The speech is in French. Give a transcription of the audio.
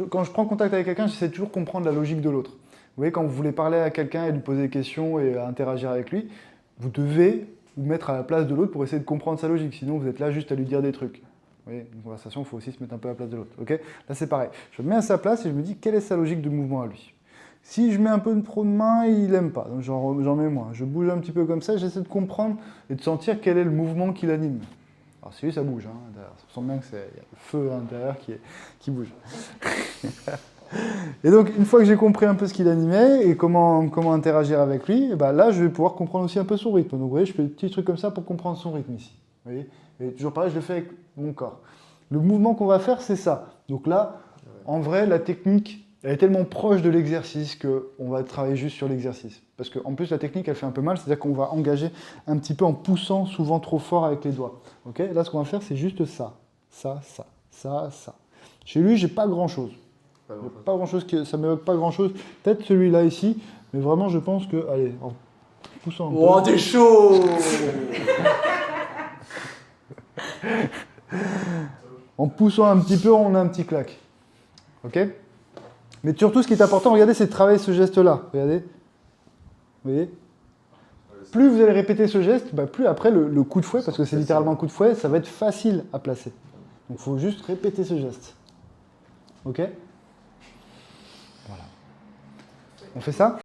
Quand je prends contact avec quelqu'un, j'essaie toujours de comprendre la logique de l'autre. Vous voyez, quand vous voulez parler à quelqu'un et lui poser des questions et interagir avec lui, vous devez vous mettre à la place de l'autre pour essayer de comprendre sa logique. Sinon, vous êtes là juste à lui dire des trucs. Vous voyez, une conversation, il faut aussi se mettre un peu à la place de l'autre. Okay, là, c'est pareil. Je me mets à sa place et je me dis quelle est sa logique de mouvement à lui. Si je mets un peu trop de main, il n'aime pas, donc j'en mets moins. Je bouge un petit peu comme ça, j'essaie de comprendre et de sentir quel est le mouvement qui l'anime. Alors si ça bouge, hein, ça sent bien qu'il y a le feu à l'intérieur qui bouge. Et donc, une fois que j'ai compris un peu ce qui l'animait et comment interagir avec lui, et ben là, je vais pouvoir comprendre aussi un peu son rythme. Donc, vous voyez, je fais des petits trucs comme ça pour comprendre son rythme ici. Vous voyez, et toujours pareil, je le fais avec mon corps. Le mouvement qu'on va faire, c'est ça. Donc là, en vrai, la technique, elle est tellement proche de l'exercice qu'on va travailler juste sur l'exercice. Parce qu'en plus, la technique, elle fait un peu mal, c'est-à-dire qu'on va engager un petit peu en poussant souvent trop fort avec les doigts. Okay, là, ce qu'on va faire, c'est juste ça. Ça, ça, ça, ça. Chez lui, j'ai pas grand-chose. Pas grand-chose, ça m'évoque pas grand-chose. Peut-être celui-là ici, mais vraiment, je pense que, allez, en poussant un peu. Oh, t'es chaud. En poussant un petit peu, on a un petit claque. Ok? Mais surtout, ce qui est important, regardez, c'est de travailler ce geste-là. Regardez. Vous voyez? Plus vous allez répéter ce geste, bah, plus après le coup de fouet, parce que c'est littéralement un coup de fouet, ça va être facile à placer. Donc il faut juste répéter ce geste. Ok? Voilà. On fait ça?